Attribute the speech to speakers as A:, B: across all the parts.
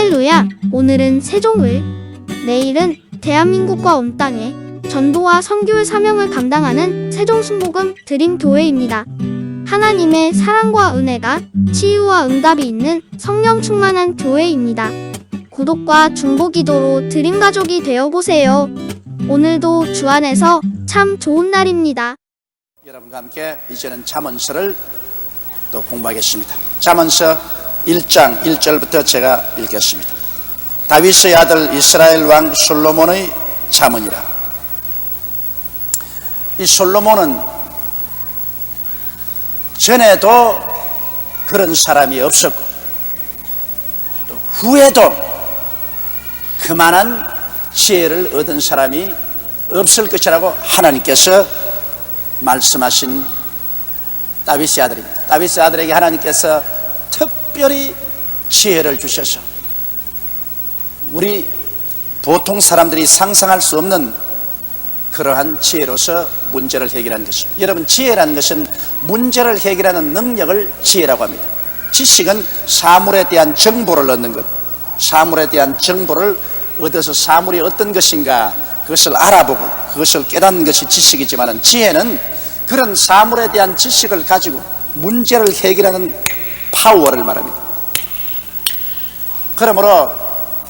A: 할렐루야! 오늘은 세종을, 내일은 대한민국과 온 땅에 전도와 선교의 사명을 감당하는 세종순복음 드림교회입니다. 하나님의 사랑과 은혜가 치유와 응답이 있는 성령 충만한 교회입니다. 구독과 중보기도로 드림가족이 되어보세요. 오늘도 주 안에서 참 좋은 날입니다.
B: 여러분과 함께 이제는 잠언서를 또 공부하겠습니다. 잠언서 1장 1절부터 제가 읽겠습니다. 다윗의 아들 이스라엘 왕 솔로몬의 잠언이라. 이 솔로몬은 전에도 그런 사람이 없었고 또 후에도 그만한 지혜를 얻은 사람이 없을 것이라고 하나님께서 말씀하신 다윗의 아들입니다. 다윗의 아들에게 하나님께서 특별히 지혜를 주셔서 우리 보통 사람들이 상상할 수 없는 그러한 지혜로서 문제를 해결하는 것입니다. 여러분, 지혜라는 것은 문제를 해결하는 능력을 지혜라고 합니다. 지식은 사물에 대한 정보를 얻는 것, 사물에 대한 정보를 얻어서 사물이 어떤 것인가 그것을 알아보고 그것을 깨닫는 것이 지식이지만, 지혜는 그런 사물에 대한 지식을 가지고 문제를 해결하는 파워를 말합니다. 그러므로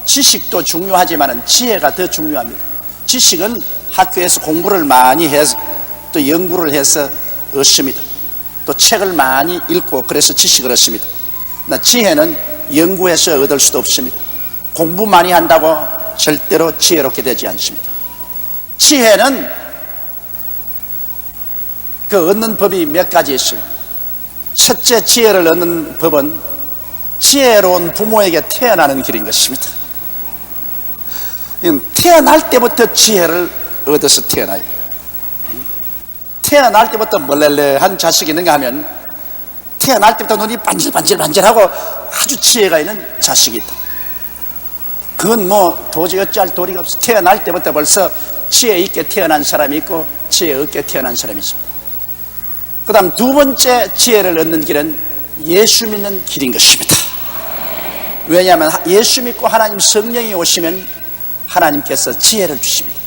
B: 지식도 중요하지만 지혜가 더 중요합니다. 지식은 학교에서 공부를 많이 해서 또 연구를 해서 얻습니다. 또 책을 많이 읽고 그래서 지식을 얻습니다. 그러나 지혜는 연구해서 얻을 수도 없습니다. 공부 많이 한다고 절대로 지혜롭게 되지 않습니다. 지혜는 그 얻는 법이 몇 가지 있어요. 첫째, 지혜를 얻는 법은 지혜로운 부모에게 태어나는 길인 것입니다. 태어날 때부터 지혜를 얻어서 태어나요. 태어날 때부터 멀렐레한 자식이 있는가 하면 태어날 때부터 눈이 반질반질하고 아주 지혜가 있는 자식이 있다. 그건 도저히 어찌할 도리가 없어. 태어날 때부터 벌써 지혜 있게 태어난 사람이 있고 지혜 없게 태어난 사람이 있습니다. 그 다음 두 번째 지혜를 얻는 길은 예수 믿는 길인 것입니다. 왜냐하면 예수 믿고 하나님 성령이 오시면 하나님께서 지혜를 주십니다.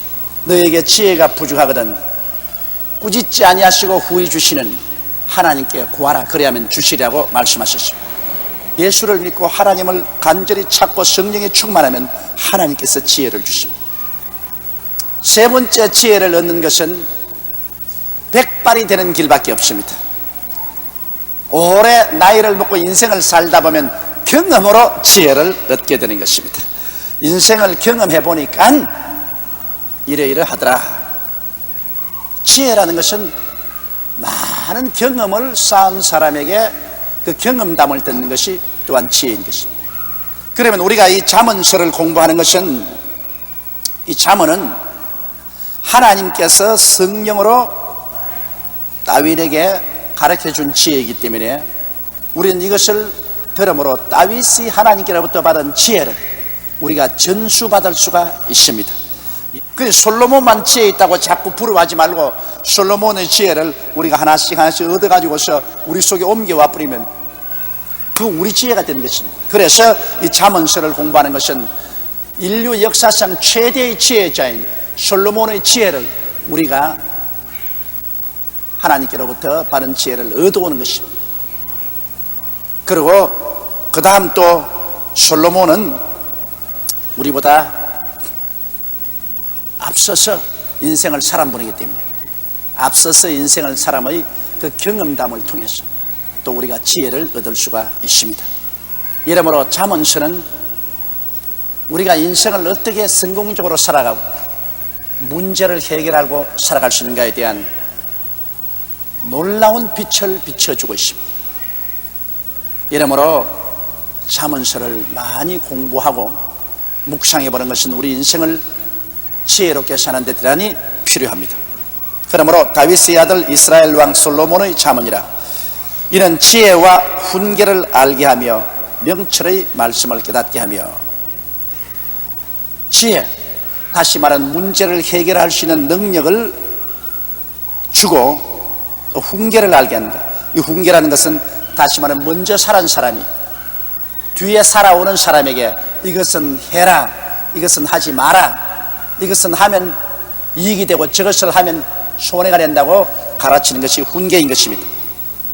B: 너에게 지혜가 부족하거든 꾸짖지 아니하시고 후히 주시는 하나님께 구하라, 그래야만 주시라고 말씀하셨습니다. 예수를 믿고 하나님을 간절히 찾고 성령이 충만하면 하나님께서 지혜를 주십니다. 세 번째 지혜를 얻는 것은 백발이 되는 길밖에 없습니다. 오래 나이를 먹고 인생을 살다 보면 경험으로 지혜를 얻게 되는 것입니다. 인생을 경험해 보니까 이러이러하더라. 지혜라는 것은 많은 경험을 쌓은 사람에게 그 경험담을 듣는 것이 또한 지혜인 것입니다. 그러면 우리가 이 잠언서를 공부하는 것은, 이 잠언은 하나님께서 성령으로 다윗에게 가르쳐준 지혜이기 때문에 우리는 이것을 들음으로 다윗이 하나님께로부터 받은 지혜를 우리가 전수받을 수가 있습니다. 그 솔로몬만 지혜 있다고 자꾸 부러워하지 말고 솔로몬의 지혜를 우리가 하나씩 얻어가지고서 우리 속에 옮겨와 버리면 그 우리 지혜가 되는 것입니다. 그래서 이 잠언서를 공부하는 것은 인류 역사상 최대의 지혜자인 솔로몬의 지혜를 우리가 하나님께로부터 받은 지혜를 얻어오는 것입니다. 그리고 그 다음 또 솔로몬은 우리보다 앞서서 인생을 살아보내기 때문에 앞서서 인생을 사람의 그 경험담을 통해서 또 우리가 지혜를 얻을 수가 있습니다. 이러므로 잠언서는 우리가 인생을 어떻게 성공적으로 살아가고 문제를 해결하고 살아갈 수 있는가에 대한 놀라운 빛을 비춰주고 있습니다. 이러므로 잠언서를 많이 공부하고 묵상해보는 것은 우리 인생을 지혜롭게 사는 데 대단히 필요합니다. 그러므로 다윗의 아들 이스라엘 왕 솔로몬의 잠언이라. 이는 지혜와 훈계를 알게 하며 명철의 말씀을 깨닫게 하며. 지혜, 다시 말하는 문제를 해결할 수 있는 능력을 주고 또 훈계를 알게 한다. 이 훈계라는 것은 다시 말하면 먼저 살은 사람이 뒤에 살아오는 사람에게 이것은 해라, 이것은 하지 마라, 이것은 하면 이익이 되고 저것을 하면 손해가 된다고 가르치는 것이 훈계인 것입니다.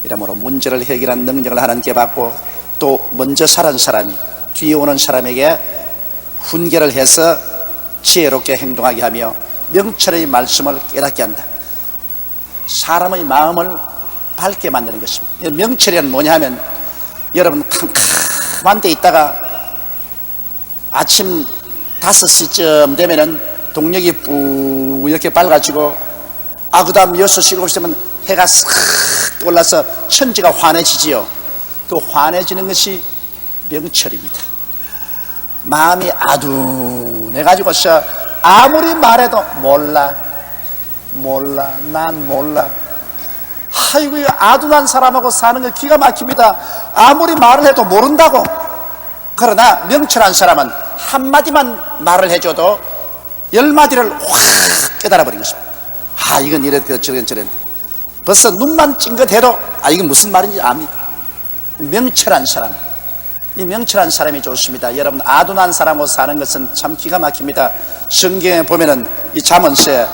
B: 이러므로 문제를 해결하는 능력을 하나님께 받고 또 먼저 살은 사람이 뒤에 오는 사람에게 훈계를 해서 지혜롭게 행동하게 하며 명철의 말씀을 깨닫게 한다. 사람의 마음을 밝게 만드는 것입니다. 명철이란 뭐냐 하면 여러분 캄캄한 데 있다가 아침 5시쯤 되면은 동력이 뿌옇게 밝아지고 그 다음 6시 7시 되면 해가 싹 올라서 천지가 환해지지요. 또 환해지는 것이 명철입니다. 마음이 아둔해가지고서 아무리 말해도 몰라 난 몰라. 아이고, 아둔한 사람하고 사는 거 기가 막힙니다. 아무리 말을 해도 모른다고. 그러나 명철한 사람은 한마디만 말을 해줘도 10마디를 확 깨달아버린 것입니다. 이건 이랬다 저건 저랬다. 벌써 눈만 찡긋해도 이건 무슨 말인지 압니다. 명철한 사람, 이 명철한 사람이 좋습니다. 여러분, 아둔한 사람하고 사는 것은 참 기가 막힙니다. 성경에 보면은 이 잠언서에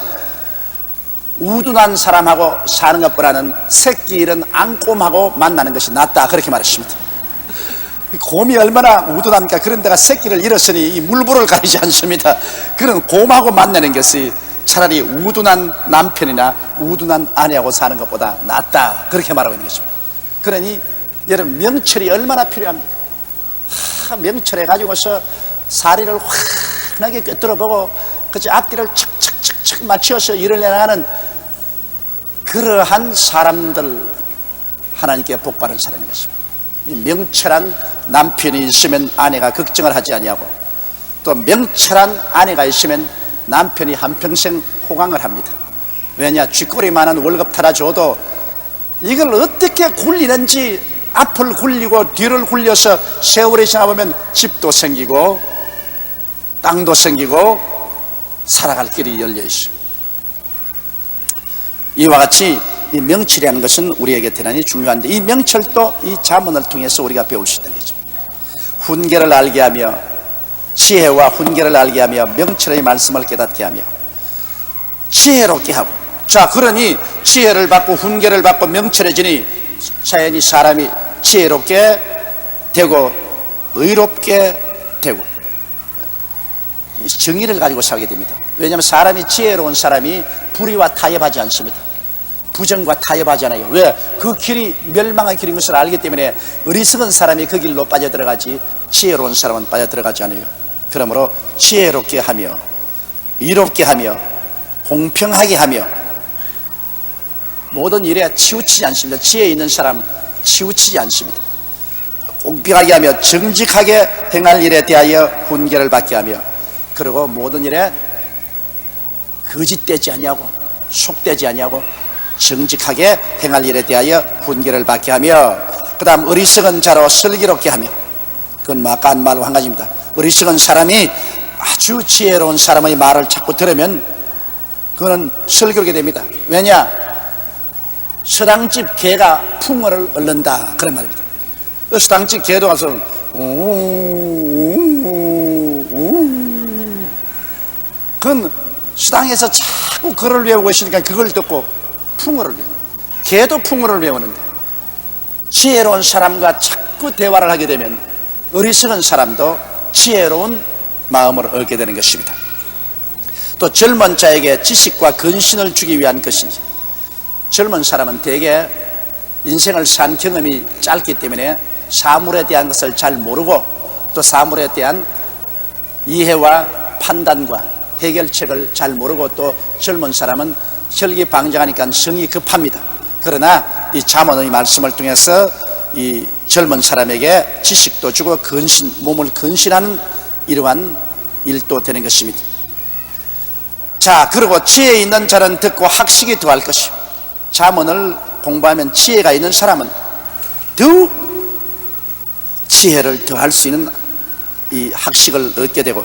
B: 우둔한 사람하고 사는 것보다는 새끼 잃은 앙꼼하고 만나는 것이 낫다, 그렇게 말했습니다. 곰이 얼마나 우둔합니까? 그런 데가 새끼를 잃었으니 이 물불을 가리지 않습니다. 그런 곰하고 만나는 것이 차라리 우둔한 남편이나 우둔한 아내하고 사는 것보다 낫다, 그렇게 말하고 있는 것입니다. 그러니 여러분, 명철이 얼마나 필요합니까? 명철해 가지고서 사리를 환하게 꿰뚫어보고 그치 앞뒤를 척척척척 맞춰서 일을 내나가는 그러한 사람들, 하나님께 복받은 사람인 것입니다. 이 명철한 남편이 있으면 아내가 걱정을 하지 아니하고, 또 명철한 아내가 있으면 남편이 한평생 호강을 합니다. 왜냐? 쥐꼬리 많은 월급 타라줘도 이걸 어떻게 굴리는지, 앞을 굴리고 뒤를 굴려서 세월이 지나보면 집도 생기고 땅도 생기고 살아갈 길이 열려 있습니다. 이와 같이 이 명철이라는 것은 우리에게 대단히 중요한데, 이 명철도 이 잠언을 통해서 우리가 배울 수 있는 것입니다. 훈계를 알게 하며, 지혜와 훈계를 알게 하며 명철의 말씀을 깨닫게 하며 지혜롭게 하고. 자, 그러니 지혜를 받고 훈계를 받고 명철해지니 자연히 사람이 지혜롭게 되고 의롭게 되고 정의를 가지고 살게 됩니다. 왜냐하면 사람이 지혜로운 사람이 불의와 타협하지 않습니다. 부정과 타협하지 않아요. 왜? 그 길이 멸망의 길인 것을 알기 때문에 어리석은 사람이 그 길로 빠져들어가지 지혜로운 사람은 빠져들어가지 않아요. 그러므로 지혜롭게 하며 의롭게 하며 공평하게 하며 모든 일에 치우치지 않습니다. 지혜 있는 사람 치우치지 않습니다. 공평하게 하며 정직하게 행할 일에 대하여 훈계를 받게 하며, 그리고 모든 일에 거짓되지 아니하고 속되지 아니하고 정직하게 행할 일에 대하여 훈계를 받게 하며, 그 다음 어리석은 자로 슬기롭게 하며, 그건 아까 한 말과 한 가지입니다. 어리석은 사람이 아주 지혜로운 사람의 말을 자꾸 들으면 그거는 슬기롭게 됩니다. 왜냐? 서당집 개가 풍어를 얻는다, 그런 말입니다. 서당집 개도 가서 그건 수당에서 자꾸 글을 외우고 있으니까 그걸 듣고 풍어를 외워. 개도 풍어를 외우는데, 지혜로운 사람과 자꾸 대화를 하게 되면 어리석은 사람도 지혜로운 마음을 얻게 되는 것입니다. 또 젊은 자에게 지식과 근신을 주기 위한 것인지, 젊은 사람은 대개 인생을 산 경험이 짧기 때문에 사물에 대한 것을 잘 모르고 또 사물에 대한 이해와 판단과 해결책을 잘 모르고, 또 젊은 사람은 혈기방장하니까 성이 급합니다. 그러나 이 잠언의 말씀을 통해서 이 젊은 사람에게 지식도 주고 근신, 몸을 근신하는 이러한 일도 되는 것입니다. 자, 그리고 지혜 있는 자는 듣고 학식이 더할 것이요. 잠언을 공부하면 지혜가 있는 사람은 더욱 지혜를 더할 수 있는 이 학식을 얻게 되고,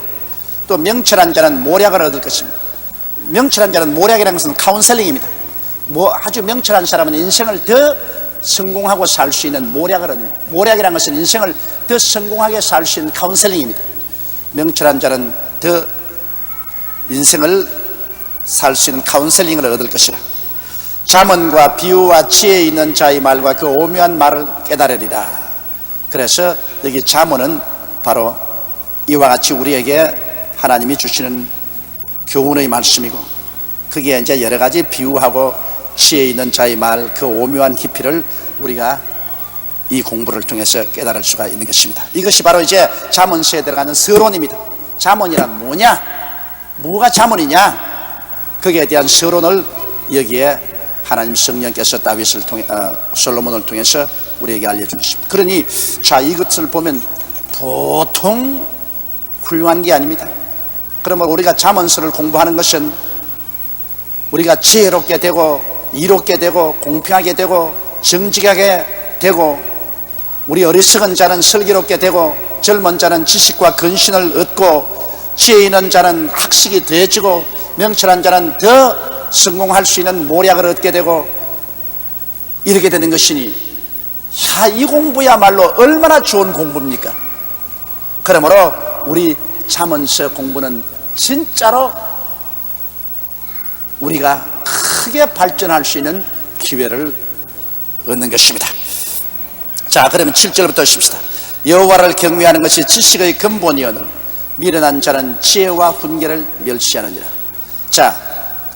B: 또 명철한 자는 모략을 얻을 것입니다. 명철한 자는, 모략이라는 것은 카운셀링입니다. 아주 명철한 사람은 인생을 더 성공하고 살 수 있는 모략을 얻는, 모략이라는 것은 인생을 더 성공하게 살 수 있는 카운셀링입니다. 명철한 자는 더 인생을 살 수 있는 카운셀링을 얻을 것이라. 잠언과 비유와 지혜 있는 자의 말과 그 오묘한 말을 깨달으리라. 그래서 여기 잠언은 바로 이와 같이 우리에게 하나님이 주시는 교훈의 말씀이고, 그게 이제 여러 가지 비유하고 지혜 있는 자의 말, 그 오묘한 깊이를 우리가 이 공부를 통해서 깨달을 수가 있는 것입니다. 이것이 바로 이제 잠언서에 들어가는 서론입니다. 잠언이란 뭐냐? 뭐가 잠언이냐? 거기에 대한 서론을 여기에 하나님 성령께서 다윗을 통해 솔로몬을 통해서 우리에게 알려주십니다. 그러니 자, 이것을 보면 보통 훌륭한 게 아닙니다. 그러면 우리가 잠언서를 공부하는 것은 우리가 지혜롭게 되고 이롭게 되고 공평하게 되고 정직하게 되고, 우리 어리석은 자는 슬기롭게 되고 젊은 자는 지식과 근신을 얻고 지혜 있는 자는 학식이 더해지고 명철한 자는 더 성공할 수 있는 모략을 얻게 되고 이렇게 되는 것이니, 야, 이 공부야말로 얼마나 좋은 공부입니까? 그러므로 우리 잠언서 공부는 진짜로 우리가 크게 발전할 수 있는 기회를 얻는 것입니다. 자, 그러면 7절부터 십시다. 여호와를 경외하는 것이 지식의 근본이오늘 미련한 자는 지혜와 훈계를 멸시하느니라. 자,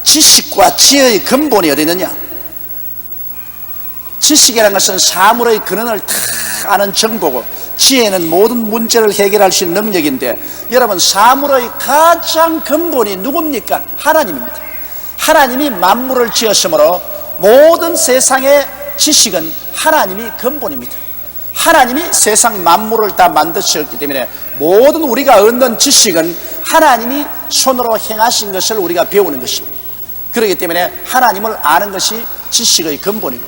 B: 지식과 지혜의 근본이 어디 있느냐? 지식이라는 것은 사물의 근원을 다 아는 정보고, 지혜는 모든 문제를 해결할 수 있는 능력인데, 여러분, 사물의 가장 근본이 누굽니까? 하나님입니다. 하나님이 만물을 지었으므로 모든 세상의 지식은 하나님이 근본입니다. 하나님이 세상 만물을 다 만드셨기 때문에 모든 우리가 얻는 지식은 하나님이 손으로 행하신 것을 우리가 배우는 것입니다. 그렇기 때문에 하나님을 아는 것이 지식의 근본이고,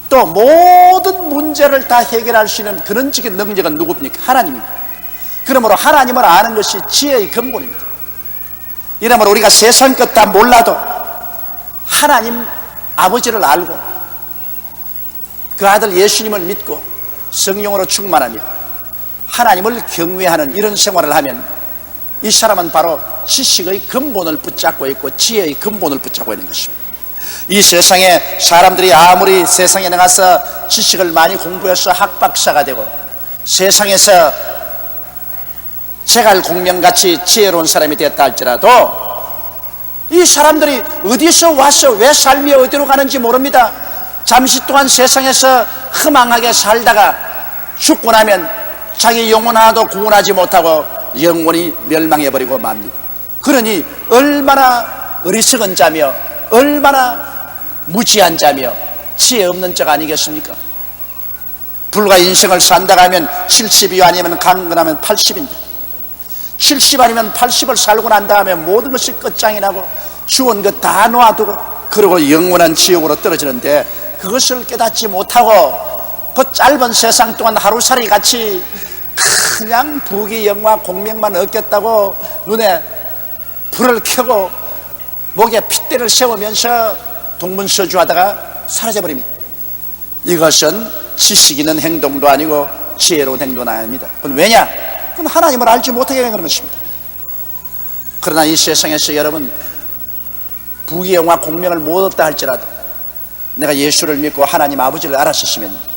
B: 또 모든 문제를 다 해결할 수 있는 근원적인 능력은 누굽니까? 하나님입니다. 그러므로 하나님을 아는 것이 지혜의 근본입니다. 이러므로 우리가 세상 것 다 몰라도 하나님 아버지를 알고 그 아들 예수님을 믿고 성령으로 충만하며 하나님을 경외하는 이런 생활을 하면 이 사람은 바로 지식의 근본을 붙잡고 있고 지혜의 근본을 붙잡고 있는 것입니다. 이 세상에 사람들이 아무리 세상에 나가서 지식을 많이 공부해서 학박사가 되고 세상에서 제갈공명같이 지혜로운 사람이 됐다 할지라도 이 사람들이 어디서 와서 왜 삶이 어디로 가는지 모릅니다. 잠시 동안 세상에서 허망하게 살다가 죽고 나면 자기 영혼 하나도 구원하지 못하고 영원히 멸망해버리고 맙니다. 그러니 얼마나 어리석은 자며 얼마나 무지한 자며 지혜 없는 자가 아니겠습니까? 불과 인생을 산다가 하면 70이 아니면 강건하면 80인데 70 아니면 80을 살고 난 다음에 모든 것이 끝장이 나고 주운 것 다 놓아두고 그리고 영원한 지옥으로 떨어지는데, 그것을 깨닫지 못하고 그 짧은 세상 동안 하루살이 같이 그냥 부귀 영화 공명만 얻겠다고 눈에 불을 켜고 목에 핏대를 세우면서 동문서주하다가 사라져버립니다. 이것은 지식 있는 행동도 아니고 지혜로운 행동도 아닙니다. 그건 왜냐? 그건 하나님을 알지 못하게 하는 것입니다. 그러나 이 세상에서 여러분 부귀영화 공명을 못 얻다 할지라도 내가 예수를 믿고 하나님 아버지를 알았으시면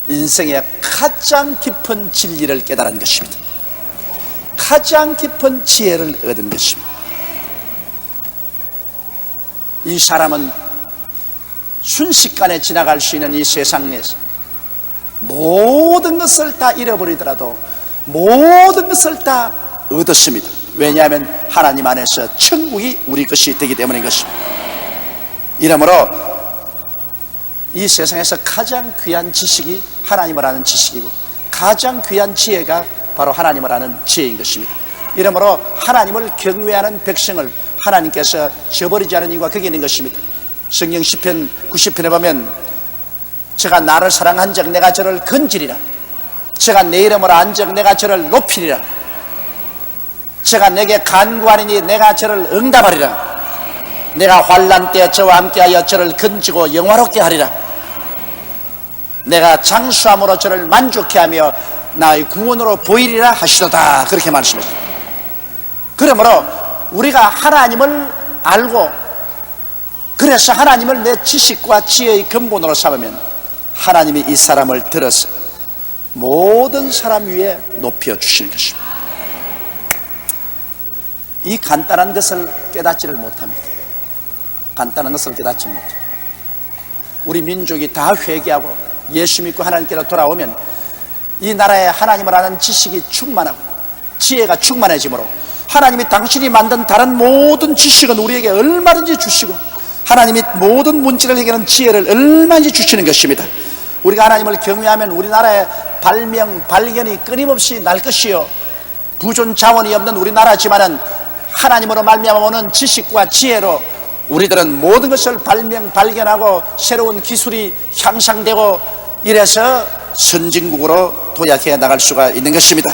B: 인생의 가장 깊은 진리를 깨달은 것입니다. 가장 깊은 지혜를 얻은 것입니다. 이 사람은 순식간에 지나갈 수 있는 이 세상에서 모든 것을 다 잃어버리더라도 모든 것을 다 얻었습니다. 왜냐하면 하나님 안에서 천국이 우리 것이 되기 때문인 것입니다. 이러므로 이 세상에서 가장 귀한 지식이 하나님을 아는 지식이고 가장 귀한 지혜가 바로 하나님을 아는 지혜인 것입니다. 이러므로 하나님을 경외하는 백성을 하나님께서 저버리지 않은 이유가 거기에 있는 것입니다. 성경 시편 90편에 보면 제가 나를 사랑한 적 내가 저를 건지리라, 제가 내 이름을 안 적 내가 저를 높이리라, 제가 내게 간구하리니 내가 저를 응답하리라, 내가 환난 때 저와 함께하여 저를 건지고 영화롭게 하리라. 내가 장수함으로 저를 만족해 하며 나의 구원으로 보이리라 하시도다. 그렇게 말씀했습니다. 그러므로 우리가 하나님을 알고 그래서 하나님을 내 지식과 지혜의 근본으로 삼으면 하나님이 이 사람을 들어서 모든 사람 위에 높여주시는 것입니다. 이 간단한 것을 깨닫지를 못합니다. 간단한 것을 깨닫지 못합니다. 우리 민족이 다 회개하고 예수 믿고 하나님께로 돌아오면 이 나라에 하나님을 아는 지식이 충만하고 지혜가 충만해지므로 하나님이 당신이 만든 다른 모든 지식은 우리에게 얼마든지 주시고 하나님이 모든 문제를 해결하는 지혜를 얼마든지 주시는 것입니다. 우리가 하나님을 경외하면 우리나라의 발견이 끊임없이 날 것이요, 부존 자원이 없는 우리나라지만은 하나님으로 말미암아 오는 지식과 지혜로 우리들은 모든 것을 발견하고 새로운 기술이 향상되고 이래서 선진국으로 도약해 나갈 수가 있는 것입니다.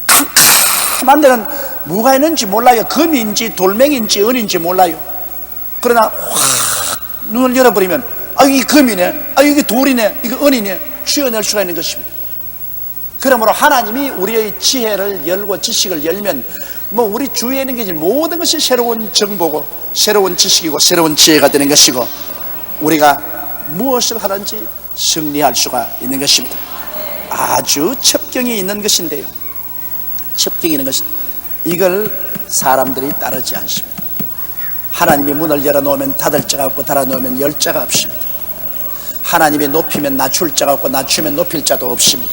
B: 캄캄한 데는 뭐가 있는지 몰라요. 금인지 돌멩이인지 은인지 몰라요. 그러나 확 눈을 열어버리면 이게 금이네, 이게 돌이네, 이게 은이네, 추려낼 수가 있는 것입니다. 그러므로 하나님이 우리의 지혜를 열고 지식을 열면 우리 주위에 있는 게 모든 것이 새로운 정보고 새로운 지식이고 새로운 지혜가 되는 것이고 우리가 무엇을 하든지 승리할 수가 있는 것입니다. 아주 첩경이 있는 것인데요, 첩경이 있는 것인데 이걸 사람들이 따르지 않습니다. 하나님이 문을 열어놓으면 닫을 자가 없고 닫아놓으면 열 자가 없습니다. 하나님이 높이면 낮출 자가 없고 낮추면 높일 자도 없습니다.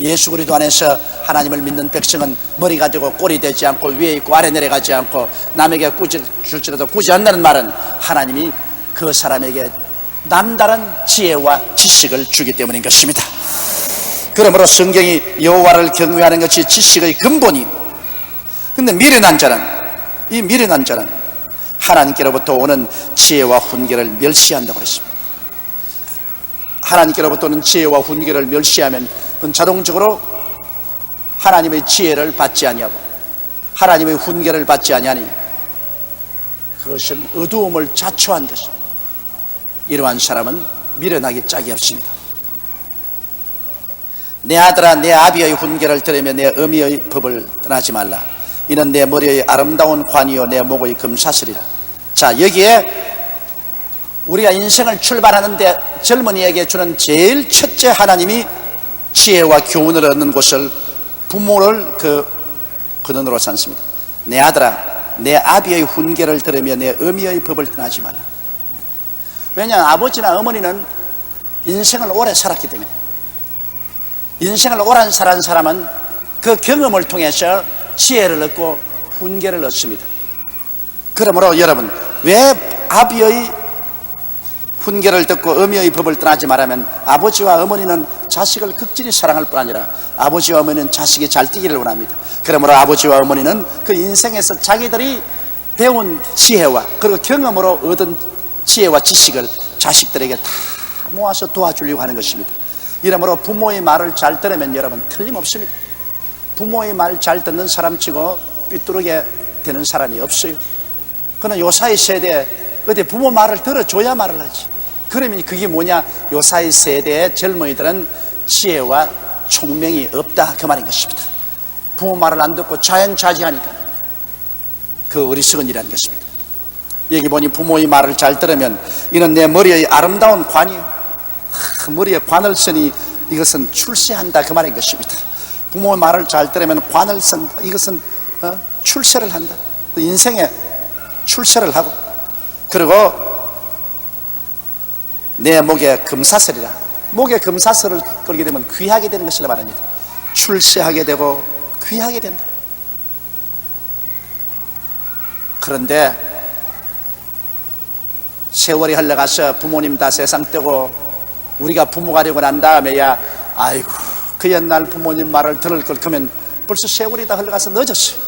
B: 예수 그리스도 안에서 하나님을 믿는 백성은 머리가 되고 꼴이 되지 않고 위에 있고 아래 내려가지 않고 남에게 줄지라도 꾸지 않는다는 말은 하나님이 그 사람에게 남다른 지혜와 지식을 주기 때문인 것입니다. 그러므로 성경이 여호와를 경외하는 것이 지식의 근본이, 근데 미련한 자는 하나님께로부터 오는 지혜와 훈계를 멸시한다고 그랬습니다. 하나님께로부터 오는 지혜와 훈계를 멸시하면 그건 자동적으로 하나님의 지혜를 받지 아니하고 하나님의 훈계를 받지 아니하니 그것은 어두움을 자초한 것입니다. 이러한 사람은 미련하기 짝이 없습니다. 내 아들아, 내 아비의 훈계를 들으며 내 어미의 법을 떠나지 말라. 이는 내 머리의 아름다운 관이요 내 목의 금사슬이라. 자, 여기에 우리가 인생을 출발하는데 젊은이에게 주는 제일 첫째 하나님이 지혜와 교훈을 얻는 곳을 부모를 근원으로 삼습니다. 내 아들아, 내 아비의 훈계를 들으며 내 어미의 법을 떠나지 마라. 왜냐하면 아버지나 어머니는 인생을 오래 살았기 때문에, 인생을 오래 살은 사람은 그 경험을 통해서 지혜를 얻고 훈계를 얻습니다. 그러므로 여러분, 왜 아비의 훈계를 듣고 어미의 법을 떠나지 말하면 아버지와 어머니는 자식을 극진히 사랑할 뿐 아니라 아버지와 어머니는 자식이 잘 뛰기를 원합니다. 그러므로 아버지와 어머니는 그 인생에서 자기들이 배운 지혜와 그리고 경험으로 얻은 지혜와 지식을 자식들에게 다 모아서 도와주려고 하는 것입니다. 이러므로 부모의 말을 잘 들으면 여러분 틀림없습니다. 부모의 말 잘 듣는 사람치고 삐뚤게 되는 사람이 없어요. 그는 요사이 세대에 어디 부모 말을 들어줘야 말을 하지. 그러면 그게 뭐냐? 요사이 세대의 젊은이들은 지혜와 총명이 없다, 그 말인 것입니다. 부모 말을 안 듣고 자연자재하니까 그 어리석은 일이라는 것입니다. 여기 보니 부모의 말을 잘 들으면 이는 내 머리의 아름다운 관이요, 머리에 관을 쓰니 이것은 출세한다, 그 말인 것입니다. 부모의 말을 잘 들으면 관을 쓴다, 이것은 출세를 한다, 인생에 출세를 하고, 그리고 내 목에 금사슬이라, 목에 금사슬을 걸게 되면 귀하게 되는 것이라 말합니다. 출세하게 되고 귀하게 된다. 그런데 세월이 흘러가서 부모님 다 세상 떼고 우리가 부모가 되고 난 다음에야 아이고 그 옛날 부모님 말을 들을 걸, 그러면 벌써 세월이 다 흘러가서 늦었어요.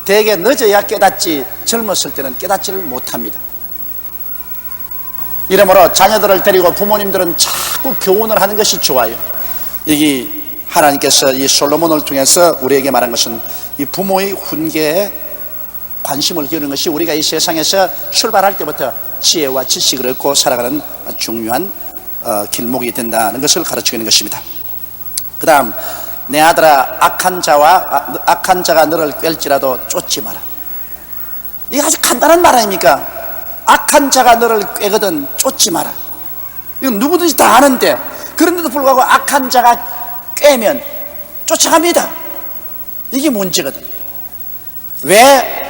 B: 되게 늦어야 깨닫지 젊었을 때는 깨닫지를 못합니다. 이러므로 자녀들을 데리고 부모님들은 자꾸 교훈을 하는 것이 좋아요. 여기 하나님께서 이 솔로몬을 통해서 우리에게 말한 것은 이 부모의 훈계에 관심을 기울이는 것이 우리가 이 세상에서 출발할 때부터 지혜와 지식을 얻고 살아가는 중요한 길목이 된다는 것을 가르치고 있는 것입니다. 그 다음, 내 아들아, 악한 자가 너를 꿰을지라도 쫓지 마라. 이게 아주 간단한 말 아닙니까? 악한 자가 너를 꿰거든 쫓지 마라. 이건 누구든지 다 아는데, 그런데도 불구하고 악한 자가 꿰면 쫓아갑니다. 이게 문제거든. 왜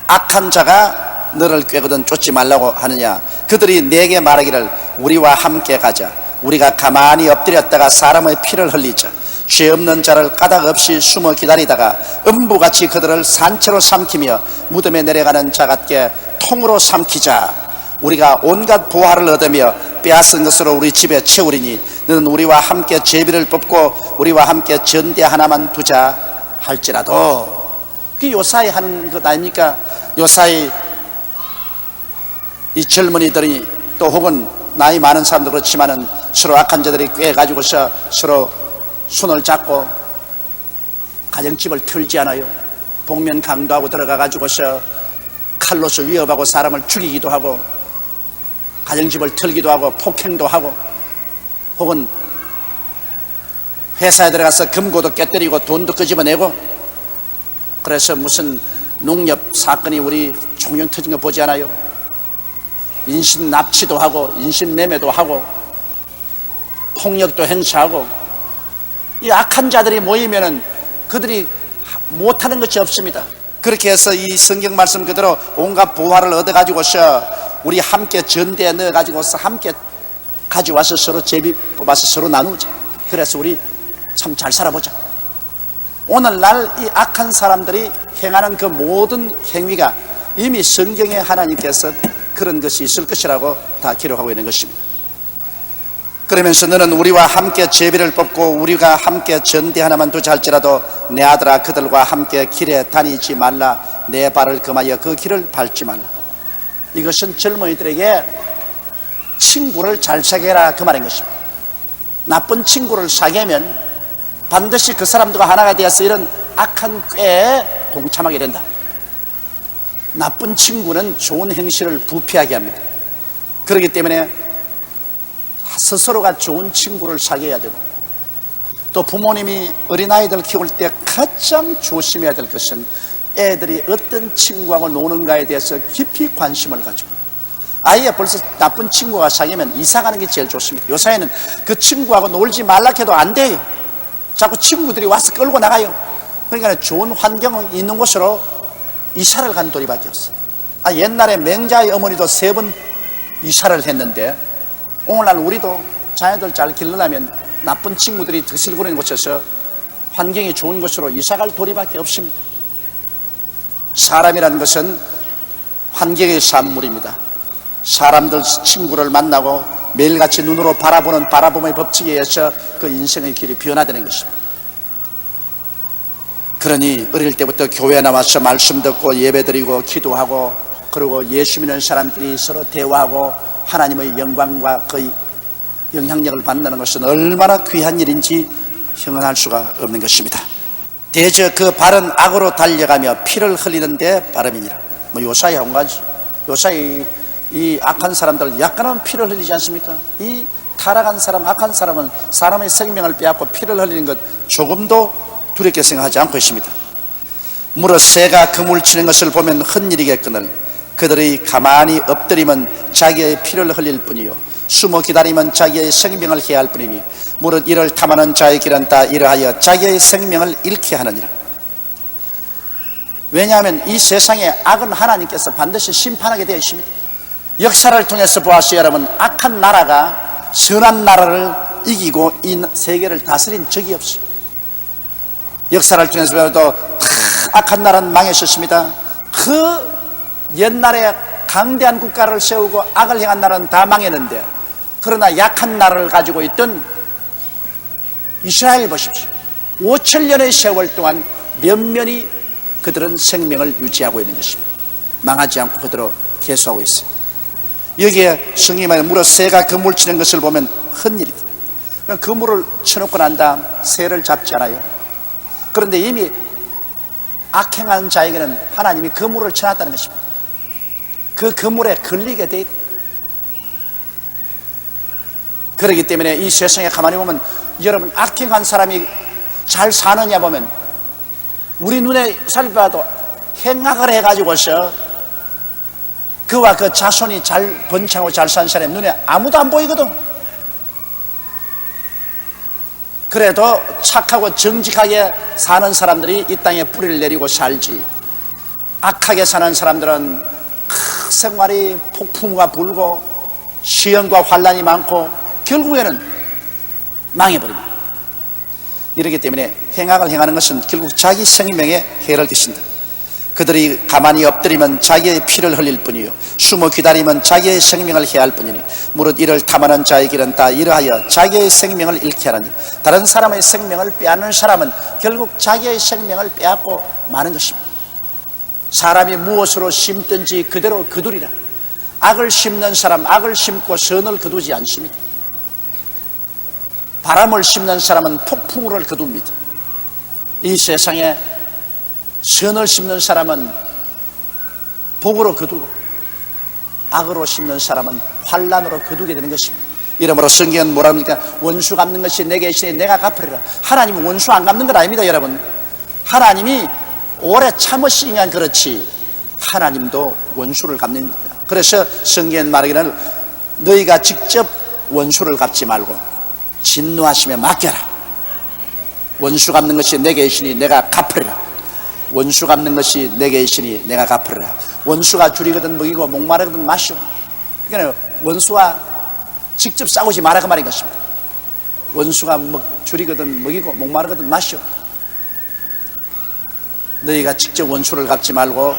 B: 악한 자가 너를 꿰거든 쫓지 말라고 하느냐? 그들이 내게 말하기를 우리와 함께 가자. 우리가 가만히 엎드렸다가 사람의 피를 흘리자. 죄 없는 자를 까닭 없이 숨어 기다리다가 음부같이 그들을 산채로 삼키며 무덤에 내려가는 자 같게 통으로 삼키자. 우리가 온갖 보화를 얻으며 빼앗은 것으로 우리 집에 채우리니 너는 우리와 함께 제비를 뽑고 우리와 함께 전대 하나만 두자 할지라도. 그게 요사이 하는 것 아닙니까? 요사이 이 젊은이들이 또 혹은 나이 많은 사람도 그렇지만은 서로 악한 자들이 꿰가지고서 서로 손을 잡고 가정집을 털지 않아요. 복면 강도하고 들어가 가지고서 칼로서 위협하고 사람을 죽이기도 하고 가정집을 털기도 하고 폭행도 하고 혹은 회사에 들어가서 금고도 깨뜨리고 돈도 끄집어내고. 그래서 무슨 농협 사건이 우리 종종 터진 거 보지 않아요? 인신 납치도 하고 인신 매매도 하고 폭력도 행사하고. 이 악한 자들이 모이면은 그들이 못하는 것이 없습니다. 그렇게 해서 이 성경 말씀 그대로 온갖 보화를 얻어가지고서 우리 함께 전대에 넣어가지고서 함께 가져와서 서로 제비 뽑아서 서로 나누자. 그래서 우리 참 잘 살아보자. 오늘날 이 악한 사람들이 행하는 그 모든 행위가 이미 성경에 하나님께서 그런 것이 있을 것이라고 다 기록하고 있는 것입니다. 그러면서 너는 우리와 함께 제비를 뽑고 우리가 함께 전대 하나만 두자 할지라도 내 아들아 그들과 함께 길에 다니지 말라. 내 발을 금하여 그 길을 밟지 말라. 이것은 젊은이들에게 친구를 잘 사귀라 그 말인 것입니다. 나쁜 친구를 사귀면 반드시 그 사람들과 하나가 되어서 이런 악한 꾀에 동참하게 된다. 나쁜 친구는 좋은 행실을 부패하게 합니다. 그렇기 때문에 스스로가 좋은 친구를 사귀어야 되고, 또 부모님이 어린아이들 키울 때 가장 조심해야 될 것은 애들이 어떤 친구하고 노는가에 대해서 깊이 관심을 가지고, 아예 벌써 나쁜 친구가 사귀면 이사가는 게 제일 좋습니다. 요사이는 그 친구하고 놀지 말라 해도 안 돼요. 자꾸 친구들이 와서 끌고 나가요. 그러니까 좋은 환경 있는 곳으로 이사를 간 도리밖에 없어요. 옛날에 맹자의 어머니도 3번 이사를 했는데, 오늘날 우리도 자녀들 잘 기르려면 나쁜 친구들이 드실거리는 곳에서 환경이 좋은 곳으로 이사갈 도리밖에 없습니다. 사람이라는 것은 환경의 산물입니다. 사람들 친구를 만나고 매일같이 눈으로 바라보는 바라봄의 법칙에 의해서 그 인생의 길이 변화되는 것입니다. 그러니 어릴 때부터 교회에 나와서 말씀 듣고 예배드리고 기도하고, 그리고 예수 믿는 사람들이 서로 대화하고 하나님의 영광과 그 영향력을 받는다는 것은 얼마나 귀한 일인지 형언할 수가 없는 것입니다. 대저 그 발은 악으로 달려가며 피를 흘리는데 바람이니라. 요사이 한 가지, 요사이 이 악한 사람들 약간은 피를 흘리지 않습니까? 이 타락한 사람, 악한 사람은 사람의 생명을 빼앗고 피를 흘리는 것 조금도 두렵게 생각하지 않고 있습니다. 무릇 새가 그물 치는 것을 보면 헛일이겠거늘 그들이 가만히 엎드리면 자기의 피를 흘릴 뿐이요 숨어 기다리면 자기의 생명을 해야 할 뿐이니 무릇 이를 탐하는 자의 길은 다 이러하여 자기의 생명을 잃게 하느니라. 왜냐하면 이 세상에 악은 하나님께서 반드시 심판하게 되어 있습니다. 역사를 통해서 보았어요. 여러분, 악한 나라가 선한 나라를 이기고 이 세계를 다스린 적이 없어요. 역사를 통해서 보아도 악한 나라는 망했었습니다. 그 옛날에 강대한 국가를 세우고 악을 행한 나라는 다 망했는데, 그러나 약한 나라를 가지고 있던 이스라엘 보십시오. 5,000년의 세월 동안 면면이 그들은 생명을 유지하고 있는 것입니다. 망하지 않고 그대로 계속하고 있어요. 여기에 성경이 말하는 무릇 새가 그물 치는 것을 보면 헛일이다. 그물을 쳐놓고 난 다음 새를 잡지 않아요. 그런데 이미 악행한 자에게는 하나님이 그물을 쳐놨다는 것입니다. 그 그물에 걸리게 돼 있다. 그렇기 때문에 이 세상에 가만히 보면 여러분 악행한 사람이 잘 사느냐 보면 우리 눈에 살펴봐도 행악을 해가지고서 그와 그 자손이 잘 번창하고 잘 산 사람 눈에 아무도 안 보이거든. 그래도 착하고 정직하게 사는 사람들이 이 땅에 뿌리를 내리고 살지, 악하게 사는 사람들은 생활이 폭풍우가 불고 시험과 환란이 많고 결국에는 망해버립니다. 이렇기 때문에 행악을 행하는 것은 결국 자기 생명에 해를 끼친다. 그들이 가만히 엎드리면 자기의 피를 흘릴 뿐이요 숨어 기다리면 자기의 생명을 해할 뿐이니 무릇 이를 탐하는 자의 길은 다 이러하여 자기의 생명을 잃게 하느니 다른 사람의 생명을 빼앗는 사람은 결국 자기의 생명을 빼앗고 마는 것입니다. 사람이 무엇으로 심든지 그대로 거두리라. 악을 심는 사람 악을 심고 선을 거두지 않습니다. 바람을 심는 사람은 폭풍우를 거둡니다. 이 세상에 선을 심는 사람은 복으로 거두고 악으로 심는 사람은 환란으로 거두게 되는 것입니다. 이러므로 성경은 뭐라 합니까? 원수 갚는 것이 내게 있으니 내가 갚으리라. 하나님은 원수 안 갚는 건 아닙니다. 여러분, 하나님이 오래 참으시니까 그렇지 하나님도 원수를 갚습니다. 그래서 성경은 말하기를 너희가 직접 원수를 갚지 말고 진노하심에 맡겨라. 원수 갚는 것이 내게 있으니 내가 갚으리라. 원수 갚는 것이 내게 있으니 내가 갚으리라. 원수가 줄이거든 먹이고 목마르거든 마시오. 그러니까 원수와 직접 싸우지 마라 그 말인 것입니다. 원수가 줄이거든 먹이고 목마르거든 마시오. 너희가 직접 원수를 갚지 말고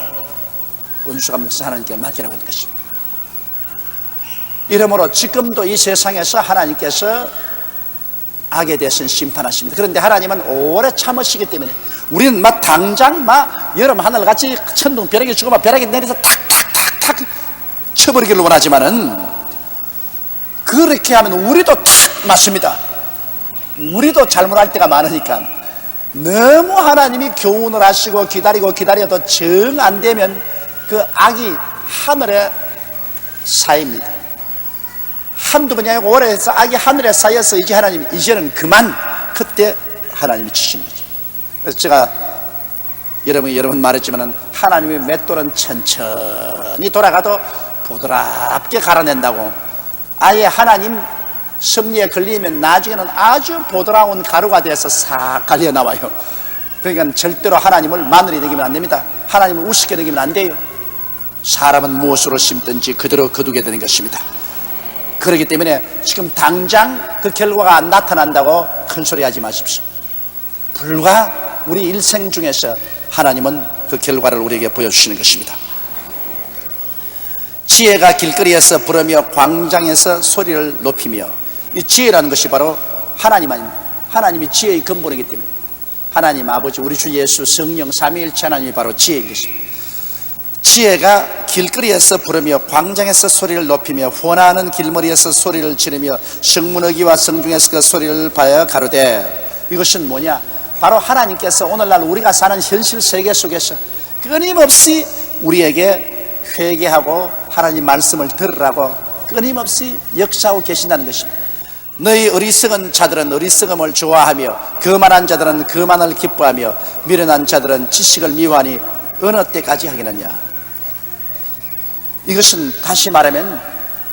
B: 원수 갚는 것을 하나님께 맡기라고 하는 것입니다. 이러므로 지금도 이 세상에서 하나님께서 악에 대해서는 심판하십니다. 그런데 하나님은 오래 참으시기 때문에 우리는 막 당장 여름 하늘같이 천둥 벼락이 주고 벼락이 내려서 탁탁탁탁 쳐버리기를 원하지만은 그렇게 하면 우리도 탁 맞습니다. 우리도 잘못할 때가 많으니까 너무 하나님이 교훈을 하시고 기다려도 정 안 되면 그 악이 하늘에 쌓입니다. 한두 번이 아니고 오래 해서 악이 하늘에 쌓여서 이제 하나님 이제는 그만, 그때 하나님이 치시는 거죠. 그래서 제가 여러 번 말했지만 하나님의 맷돌은 천천히 돌아가도 부드럽게 갈아낸다고. 아예 하나님 섭리에 걸리면 나중에는 아주 부드러운 가루가 돼서 싹 갈려 나와요. 그러니까 절대로 하나님을 마늘이 여기면 안 됩니다. 하나님을 우습게 여기면 안 돼요. 사람은 무엇으로 심든지 그대로 거두게 되는 것입니다. 그렇기 때문에 지금 당장 그 결과가 나타난다고 큰소리 하지 마십시오. 불과 우리 일생 중에서 하나님은 그 결과를 우리에게 보여주시는 것입니다. 지혜가 길거리에서 부르며 광장에서 소리를 높이며, 이 지혜라는 것이 바로 하나님 아닙니다. 하나님이 지혜의 근본이기 때문에 하나님 아버지, 우리 주 예수, 성령, 삼위일체 하나님이 바로 지혜인 것입니다. 지혜가 길거리에서 부르며 광장에서 소리를 높이며 원하는 길머리에서 소리를 지르며 성문어기와 성중에서 그 소리를 바여 가로되. 이것은 뭐냐? 바로 하나님께서 오늘날 우리가 사는 현실 세계 속에서 끊임없이 우리에게 회개하고 하나님 말씀을 들으라고 끊임없이 역사하고 계신다는 것입니다. 너희 어리석은 자들은 어리석음을 좋아하며 거만한 자들은 거만을 기뻐하며 미련한 자들은 지식을 미워하니 어느 때까지 하겠느냐. 이것은 다시 말하면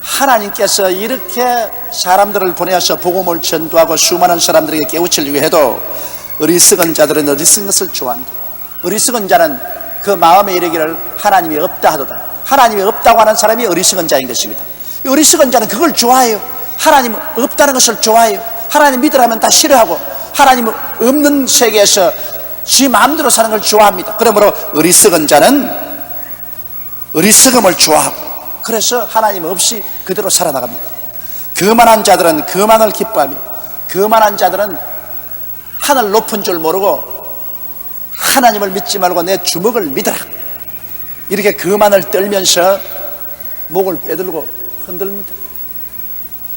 B: 하나님께서 이렇게 사람들을 보내서 복음을 전도하고 수많은 사람들에게 깨우치려고 해도 어리석은 자들은 어리석은 것을 좋아한다. 어리석은 자는 그 마음에 이르기를 하나님이 없다 하도다. 하나님이 없다고 하는 사람이 어리석은 자인 것입니다. 어리석은 자는 그걸 좋아해요. 하나님 없다는 것을 좋아해요. 하나님 믿으라면 다 싫어하고 하나님 없는 세계에서 지 마음대로 사는 걸 좋아합니다. 그러므로 어리석은 자는 어리석음을 좋아하고, 그래서 하나님 없이 그대로 살아나갑니다. 거만한 자들은 거만을 기뻐하며, 거만한 자들은 하늘 높은 줄 모르고 하나님을 믿지 말고 내 주먹을 믿어라, 이렇게 거만을 떨면서 목을 빼들고 흔들립니다.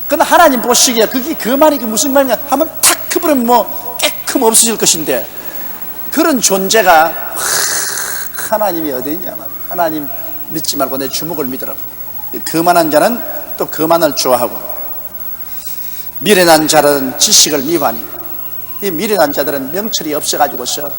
B: 그러나 하나님 보시기에 그게 거만이 무슨 말이냐 하면 탁 커버리면 깨끔 없어질 것인데, 그런 존재가 하나님이 어디 있냐 말이야. 하나님 믿지 말고 내 주먹을 믿으라고. 거만한 자는 또 거만을 좋아하고, 미련한 자들은 지식을 미워하니, 이 미련한 자들은 명철이 없어가지고서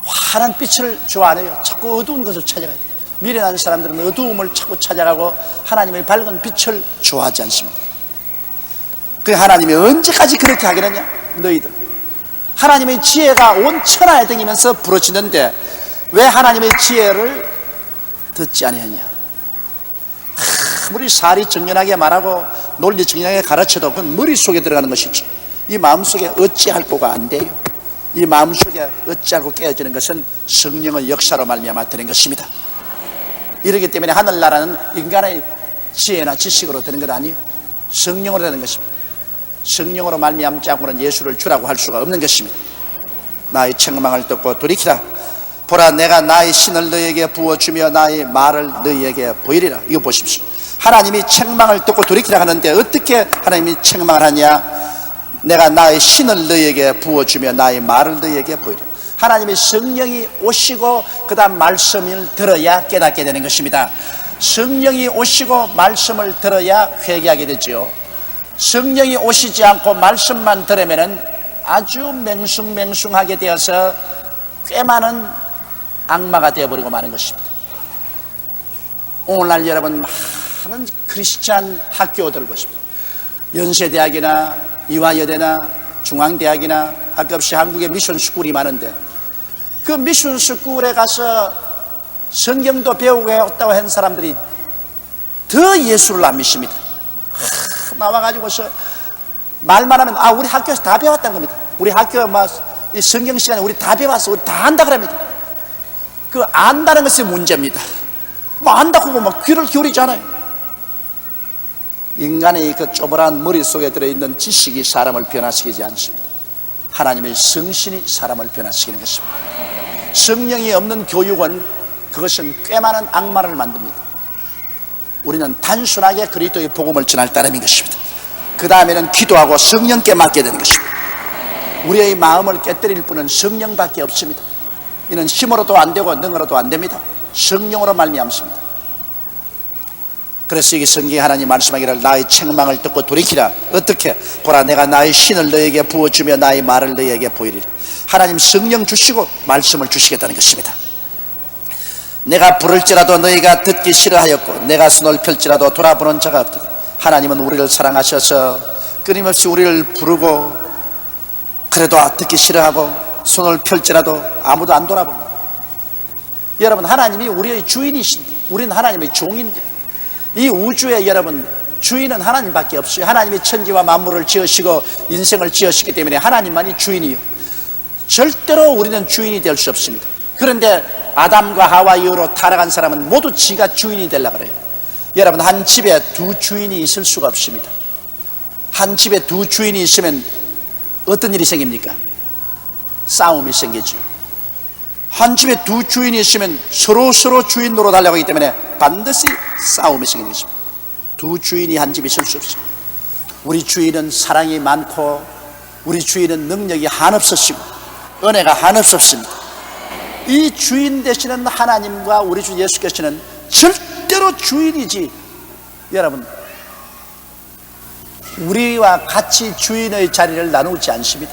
B: 환한 빛을 좋아하네요. 자꾸 어두운 것을 찾아가요. 미련한 사람들은 어두움을 자꾸 찾아가고 하나님의 밝은 빛을 좋아하지 않습니다. 그 하나님이 언제까지 그렇게 하겠느냐? 너희들 하나님의 지혜가 온 천하에 댕기면서 부러지는데 왜 하나님의 지혜를 듣지 아니하냐? 아무리 살이 정연하게 말하고 논리 정연하게 가르쳐도 그건 머릿속에 들어가는 것이지 이 마음속에 어찌할 바가 안 돼요. 이 마음속에 어찌하고 깨어지는 것은 성령의 역사로 말미암아 되는 것입니다. 이렇기 때문에 하늘나라는 인간의 지혜나 지식으로 되는 것 아니에요. 성령으로 되는 것입니다. 성령으로 말미암지 않고는 예수를 주라고 할 수가 없는 것입니다. 나의 책망을 듣고 돌이키라. 보라, 내가 나의 신을 너희에게 부어주며 나의 말을 너희에게 보이리라. 이거 보십시오. 하나님이 책망을 듣고 돌이키라 하는데 어떻게 하나님이 책망을 하냐? 내가 나의 신을 너희에게 부어주며 나의 말을 너희에게 보이리라. 하나님의 성령이 오시고 그 다음 말씀을 들어야 깨닫게 되는 것입니다. 성령이 오시고 말씀을 들어야 회개하게 되죠. 성령이 오시지 않고 말씀만 들으면 아주 맹숭맹숭하게 되어서 꽤 많은 악마가 되어버리고 마는 것입니다. 오늘날 여러분 많은 크리스찬 학교들 보십시오. 연세대학이나 이화여대나 중앙대학이나 가끔씩 한국에 미션 스쿨이 많은데 그 미션 스쿨에 가서 성경도 배우고 했다고 한 사람들이 더 예수를 안 믿습니다. 나와가지고서 말만 하면 우리 학교에서 다 배웠다는 겁니다. 우리 학교 이 성경 시간에 우리 다 배웠어, 우리 다 안다 그럽니다. 그 안다는 것이 문제입니다. 안다고 귀를 기울이잖아요. 인간의 그 쪼그란 머릿속에 들어있는 지식이 사람을 변화시키지 않습니다. 하나님의 성신이 사람을 변화시키는 것입니다. 성령이 없는 교육은 그것은 꽤 많은 악마를 만듭니다. 우리는 단순하게 그리스도의 복음을 전할 따름인 것입니다. 그 다음에는 기도하고 성령께 맡게 되는 것입니다. 우리의 마음을 깨뜨릴 분은 성령밖에 없습니다. 이는 힘으로도 안 되고 능으로도 안 됩니다. 성령으로 말미암습니다. 그래서 이게 성경에 하나님 말씀하기를 나의 책망을 듣고 돌이키라. 어떻게? 보라, 내가 나의 신을 너에게 부어주며 나의 말을 너에게 보이리라. 하나님 성령 주시고 말씀을 주시겠다는 것입니다. 내가 부를지라도 너희가 듣기 싫어하였고 내가 손을 펼지라도 돌아보는 자가 없다. 하나님은 우리를 사랑하셔서 끊임없이 우리를 부르고 그래도 듣기 싫어하고 손을 펼지라도 아무도 안 돌아봅니다. 여러분, 하나님이 우리의 주인이신데 우리는 하나님의 종인데 이 우주에 여러분 주인은 하나님밖에 없어요. 하나님이 천지와 만물을 지으시고 인생을 지으시기 때문에 하나님만이 주인이요. 절대로 우리는 주인이 될 수 없습니다. 그런데 아담과 하와 이후로 타락한 사람은 모두 지가 주인이 되려고 그래요. 여러분, 한 집에 두 주인이 있을 수가 없습니다. 한 집에 두 주인이 있으면 어떤 일이 생깁니까? 싸움이 생기죠. 한 집에 두 주인이 있으면 서로 주인 노릇하려고 하기 때문에 반드시 싸움이 생기는 것입니다. 두 주인이 한 집에 있을 수 없습니다. 우리 주인은 사랑이 많고 우리 주인은 능력이 한없으시고 은혜가 한없습니다. 이 주인 되시는 하나님과 우리 주 예수께서는 절대로 주인이지 여러분 우리와 같이 주인의 자리를 나누지 않습니다.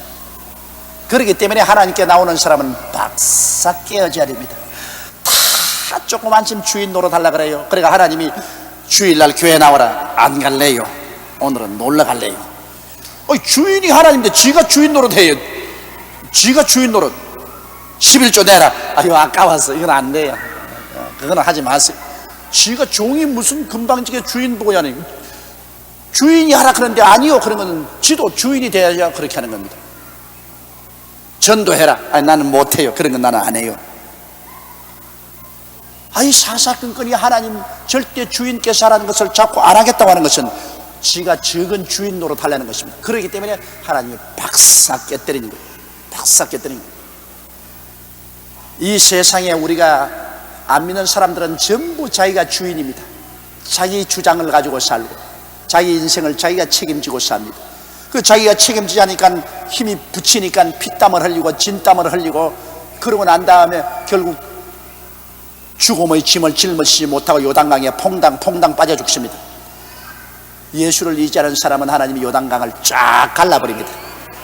B: 그렇기 때문에 하나님께 나오는 사람은 박삭 깨어져야 됩니다. 다 조그만 집 주인 노릇하려고 그래요. 그러니까 하나님이 주일날 교회 나와라. 안 갈래요. 오늘은 놀러 갈래요. 주인이 하나님인데 지가 주인 노릇해요. 지가 주인 노릇 11조 내라. 아까워서 이건 안 돼요. 그건 하지 마세요. 지가 종이 무슨 금방지게 주인 보고 하니 주인이 하라 그러는데 아니요. 그런 거는 지도 주인이 돼야 그렇게 하는 겁니다. 전도해라. 나는 못해요. 그런 건 나는 안 해요. 사사건건이 하나님 절대 주인께서 하라는 것을 자꾸 안 하겠다고 하는 것은 지가 적은 주인 노릇하려는 것입니다. 그렇기 때문에 하나님이 박삭 깨뜨리는 거예요. 박삭 깨뜨리는 거예요. 이 세상에 우리가 안 믿는 사람들은 전부 자기가 주인입니다. 자기 주장을 가지고 살고 자기 인생을 자기가 책임지고 삽니다. 그 자기가 책임지지 않으니까 힘이 붙이니까 피땀을 흘리고 진땀을 흘리고 그러고 난 다음에 결국 죽음의 짐을 짊어지지 못하고 요단강에 퐁당 빠져 죽습니다. 예수를 의지하는 사람은 하나님이 요단강을 쫙 갈라버립니다.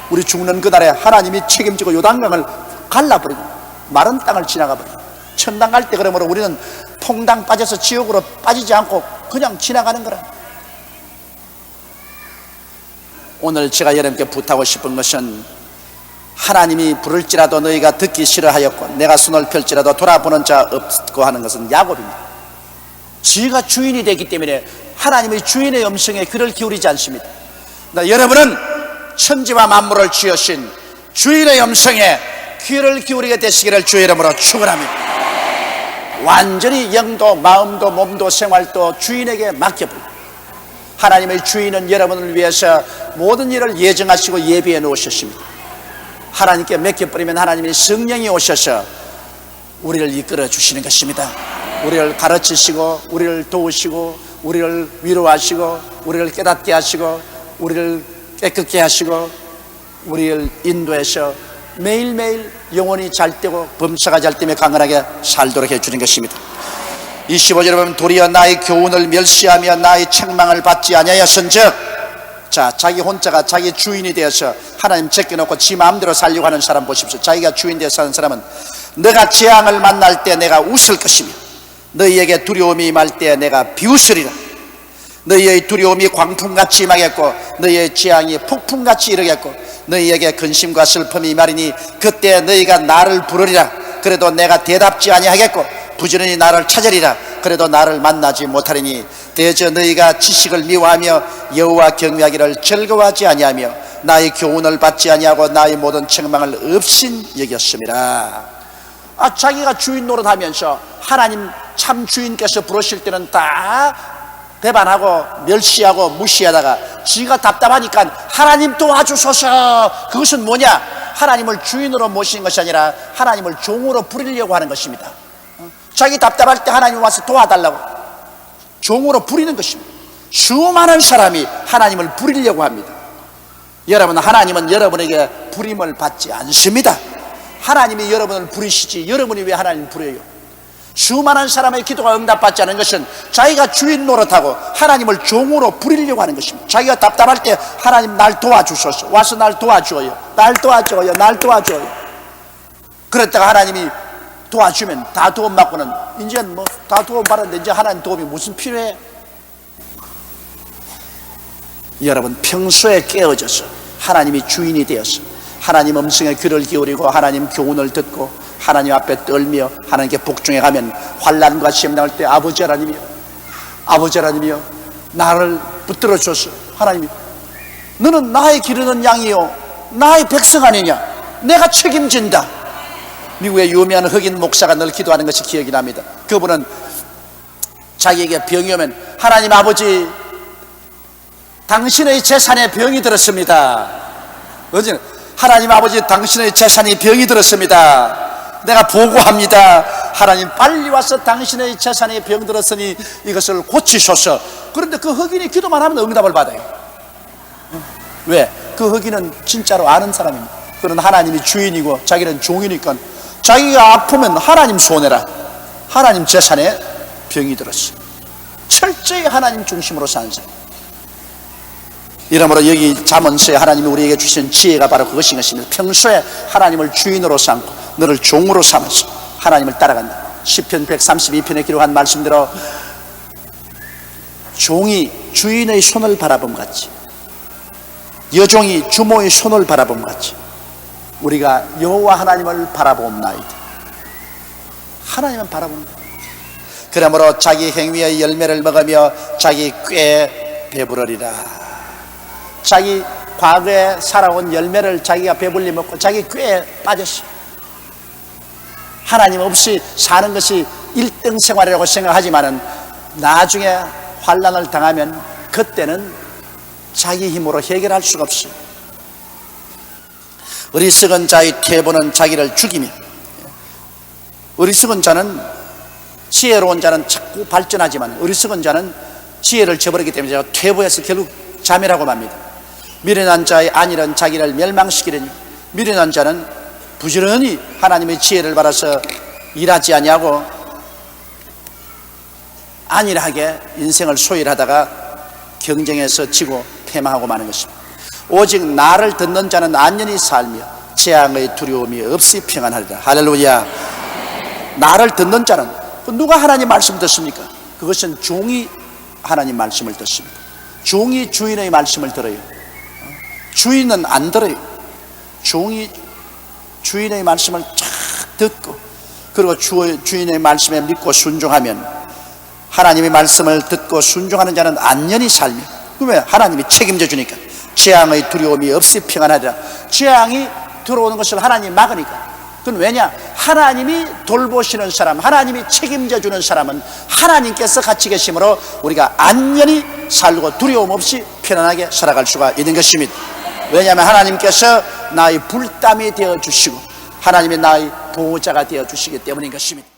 B: 우리 죽는 그날에 하나님이 책임지고 요단강을 갈라버리고 마른 땅을 지나가버려요. 천당 갈 때 그러므로 우리는 퐁당 빠져서 지옥으로 빠지지 않고 그냥 지나가는 거라. 오늘 제가 여러분께 부탁하고 싶은 것은, 하나님이 부를지라도 너희가 듣기 싫어하였고 내가 손을 펼지라도 돌아보는 자 없고 하는 것은 야곱입니다. 지가 주인이 되기 때문에 하나님의 주인의 음성에 귀를 기울이지 않습니다. 여러분은 천지와 만물을 지으신 주인의 음성에 귀를 기울이게 되시기를 주의 이름으로 축원합니다. 완전히 영도 마음도 몸도 생활도 주인에게 맡겨버립니다. 하나님의 주인은 여러분을 위해서 모든 일을 예정하시고 예비해 놓으셨습니다. 하나님께 맡겨버리면 하나님의 성령이 오셔서 우리를 이끌어 주시는 것입니다. 우리를 가르치시고 우리를 도우시고 우리를 위로하시고 우리를 깨닫게 하시고 우리를 깨끗게 하시고 우리를 인도해서 매일매일 영혼이 잘 되고 범사가 잘 되며 강건하게 살도록 해주는 것입니다. 25절에 보면 도리어 나의 교훈을 멸시하며 나의 책망을 받지 아니하였은즉, 자, 자기 혼자가 자기 주인이 되어서 하나님 제껴놓고 지 마음대로 살려고 하는 사람 보십시오. 자기가 주인 되어서 사는 사람은 너가 재앙을 만날 때 내가 웃을 것이며 너희에게 두려움이 임할 때 내가 비웃으리라. 너희의 두려움이 광풍같이 임하겠고 너희의 재앙이 폭풍같이 이르겠고 너희에게 근심과 슬픔이 임하리니 그때 너희가 나를 부르리라. 그래도 내가 대답지 아니하겠고 부지런히 나를 찾으리라. 그래도 나를 만나지 못하리니 대저 너희가 지식을 미워하며 여호와 경외하기를 즐거워하지 아니하며 나의 교훈을 받지 아니하고 나의 모든 책망을 없인 여겼습니다. 자기가 주인 노릇하면서 하나님 참 주인께서 부르실 때는 다 배반하고 멸시하고 무시하다가 지가 답답하니까 하나님 도와주소서. 그것은 뭐냐? 하나님을 주인으로 모시는 것이 아니라 하나님을 종으로 부리려고 하는 것입니다. 자기 답답할 때 하나님 와서 도와달라고 종으로 부리는 것입니다. 수많은 사람이 하나님을 부리려고 합니다. 여러분, 하나님은 여러분에게 부림을 받지 않습니다. 하나님이 여러분을 부리시지 여러분이 왜 하나님을 부려요? 수많은 사람의 기도가 응답받지 않은 것은 자기가 주인 노릇하고 하나님을 종으로 부리려고 하는 것입니다. 자기가 답답할 때 하나님 날 도와주소서, 와서 날 도와줘요, 날 도와줘요, 날 도와줘요. 그랬다가 하나님이 도와주면 다 도움 받고는 이제 뭐 다 도움 받았는데 이제 하나님 도움이 무슨 필요해? 여러분, 평소에 깨어져서 하나님이 주인이 되어서 하나님 음성에 귀를 기울이고 하나님 교훈을 듣고 하나님 앞에 떨며 하나님께 복종해 가면 환난과 시험 나올 때 아버지 하나님이여, 아버지 하나님이여 나를 붙들어 줘서, 하나님이 너는 나의 기르는 양이요 나의 백성 아니냐, 내가 책임진다. 미국의 유명한 흑인 목사가 늘 기도하는 것이 기억이 납니다. 그분은 자기에게 병이 오면 하나님 아버지 당신의 재산에 병이 들었습니다. 어제는 하나님 아버지 당신의 재산이 병이 들었습니다. 내가 보고합니다. 하나님 빨리 와서 당신의 재산에 병 들었으니 이것을 고치소서. 그런데 그 흑인이 기도만 하면 응답을 받아요. 왜? 그 흑인은 진짜로 아는 사람입니다. 그는 하나님이 주인이고 자기는 종이니까 자기가 아프면 하나님 손해라, 하나님 재산에 병이 들었어. 철저히 하나님 중심으로 사는 사람. 이러므로 여기 잠언서에 하나님이 우리에게 주신 지혜가 바로 그것인 것입니다. 평소에 하나님을 주인으로 삼고 너를 종으로 삼아서 하나님을 따라간다. 시편 132편에 기록한 말씀대로 종이 주인의 손을 바라봄 같이, 여종이 주모의 손을 바라봄 같이 우리가 여호와 하나님을 바라봅나이다. 하나님은 바라봅니다. 그러므로 자기 행위의 열매를 먹으며 자기 꾀에 배부르리라. 자기 과거에 살아온 열매를 자기가 배불리 먹고 자기 꾀에 빠졌어. 하나님 없이 사는 것이 1등 생활이라고 생각하지만은 나중에 환난을 당하면 그때는 자기 힘으로 해결할 수가 없어요. 어리석은 자의 퇴보는 자기를 죽이며, 어리석은 자는, 지혜로운 자는 자꾸 발전하지만 어리석은 자는 지혜를 저버리기 때문에 제가 퇴보해서 결국 자멸하고 맙니다. 미련한 자의 안일은 자기를 멸망시키려니 미련한 자는 부지런히 하나님의 지혜를 받아서 일하지 아니하고 안일하게 인생을 소일하다가 경쟁에서 지고 패망하고 마는 것입니다. 오직 나를 듣는 자는 안전히 살며 재앙의 두려움이 없이 평안하리라. 할렐루야. 나를 듣는 자는, 누가 하나님 말씀 듣습니까? 그것은 종이 하나님 말씀을 듣습니다. 종이 주인의 말씀을 들어요. 주인은 안 들어요. 종이 주인의 말씀을 쫙 듣고, 그리고 주인의 말씀에 믿고 순종하면, 하나님의 말씀을 듣고 순종하는 자는 안전히 살며, 왜? 하나님이 책임져 주니까. 재앙의 두려움이 없이 평안하리라. 재앙이 들어오는 것을 하나님이 막으니까. 그건 왜냐? 하나님이 돌보시는 사람, 하나님이 책임져 주는 사람은 하나님께서 같이 계심으로 우리가 안전히 살고 두려움 없이 편안하게 살아갈 수가 있는 것입니다. 왜냐하면 하나님께서 나의 불담이 되어 주시고 하나님이 나의 보호자가 되어 주시기 때문인 것입니다.